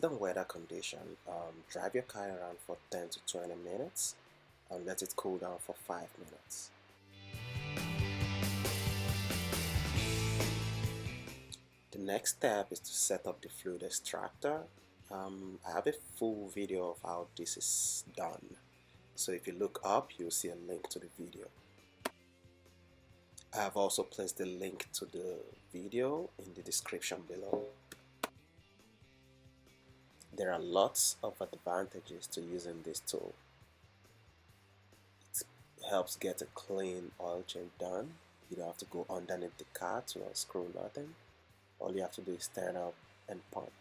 Based on weather condition, drive your car around for 10 to 20 minutes and let it cool down for 5 minutes. The next step is to set up the fluid extractor. I have a full video of how this is done, so if you look up you'll see a link to the video. I have also placed the link to the video in the description below. There are lots of advantages to using this tool. It helps get a clean oil change done. You don't have to go underneath the car to unscrew nothing. All you have to do is turn up and pump.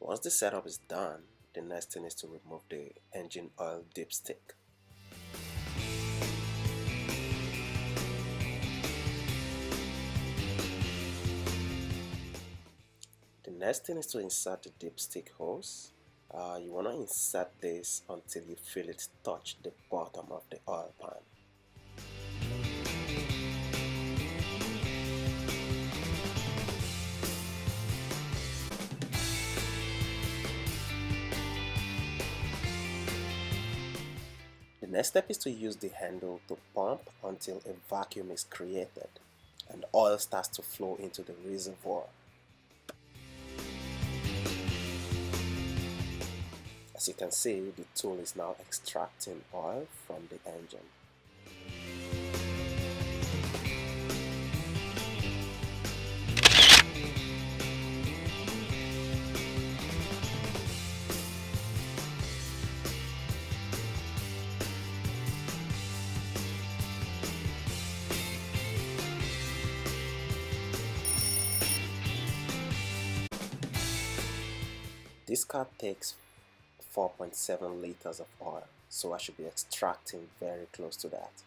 Once the setup is done, the next thing is to remove the engine oil dipstick. The next thing is to insert the dipstick hose. You want to insert this until you feel it touch the bottom of the oil pan. The next step is to use the handle to pump until a vacuum is created and oil starts to flow into the reservoir. As you can see, the tool is now extracting oil from the engine. This car takes 4.7 liters of oil, so I should be extracting very close to that.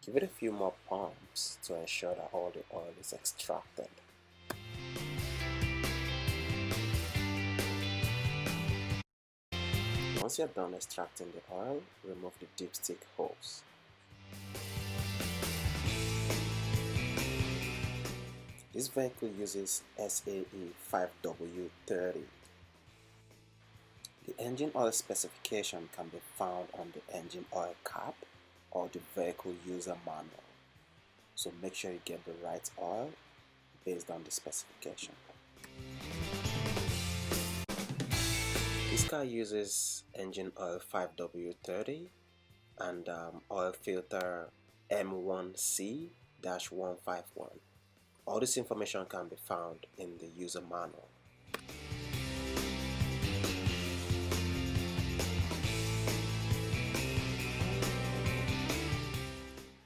Give it a few more pumps to ensure that all the oil is extracted. Once you're done extracting the oil, remove the dipstick hose. This vehicle uses SAE 5W30. The engine oil specification can be found on the engine oil cap or the vehicle user manual, so make sure you get the right oil based on the specification. This car uses engine oil 5W30 and oil filter M1C-151. All this information can be found in the user manual.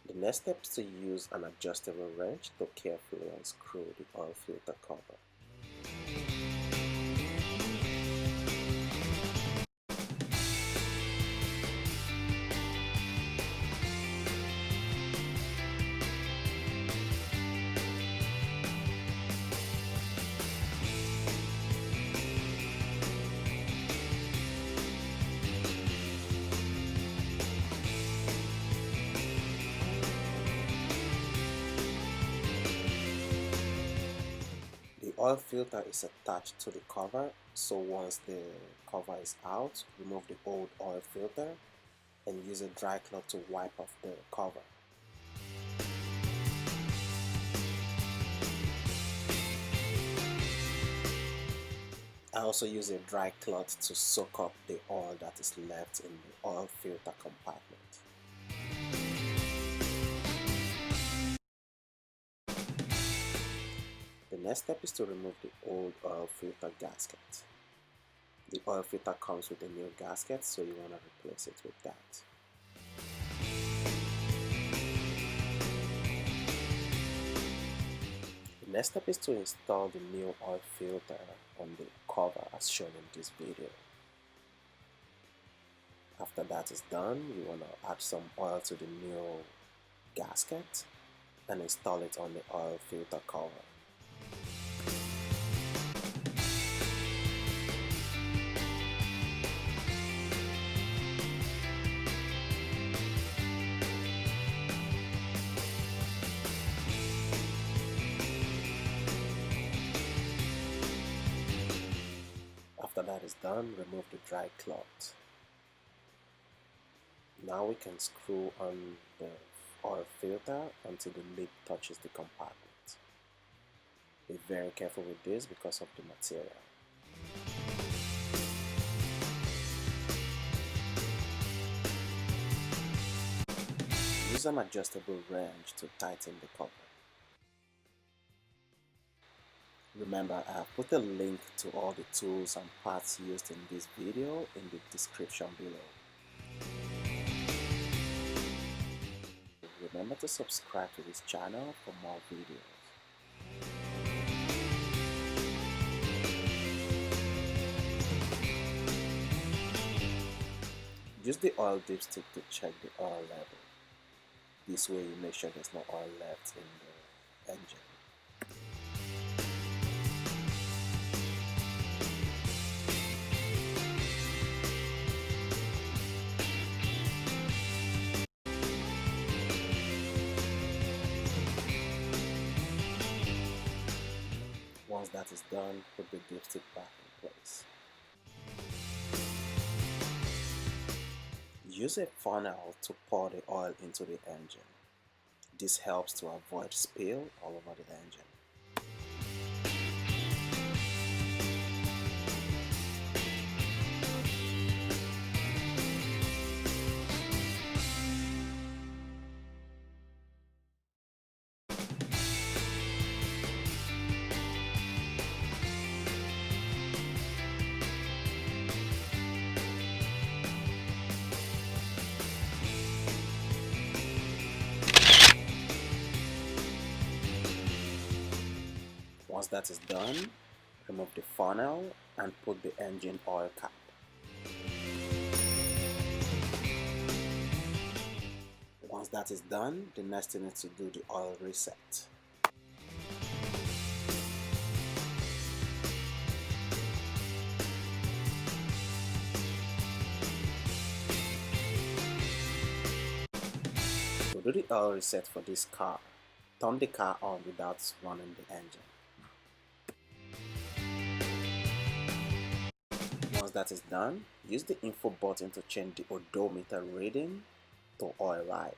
The next step is to use an adjustable wrench to carefully unscrew the oil filter cover. The oil filter is attached to the cover, so once the cover is out, remove the old oil filter and use a dry cloth to wipe off the cover. I also use a dry cloth to soak up the oil that is left in the oil filter compartment. The next step is to remove the old oil filter gasket. The oil filter comes with a new gasket, so you want to replace it with that. The next step is to install the new oil filter on the cover as shown in this video. After that is done, you want to add some oil to the new gasket and install it on the oil filter cover. After that is done, remove the dry cloth. Now we can screw on the oil filter until the lid touches the compartment. Be very careful with this because of the material. Use an adjustable wrench to tighten the cover. Remember, I have put a link to all the tools and parts used in this video in the description below. Remember to subscribe to this channel for more videos. Use the oil dipstick to check the oil level. This way you make sure there's no oil left in the engine. Once that is done, put the dipstick back in place. Use a funnel to pour the oil into the engine. This helps to avoid spill all over the engine. Once that is done, remove the funnel and put the engine oil cap. Once that is done, the next thing is to do the oil reset. To do the oil reset for this car, turn the car on without running the engine. Once that is done, use the info button to change the odometer reading to oil life.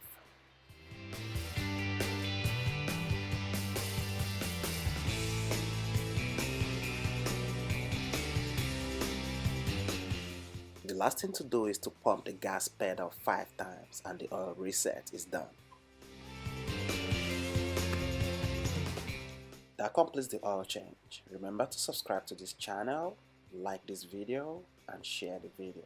The last thing to do is to pump the gas pedal 5 times and the oil reset is done. That completes the oil change. Remember to subscribe to this channel, like this video, and share the video.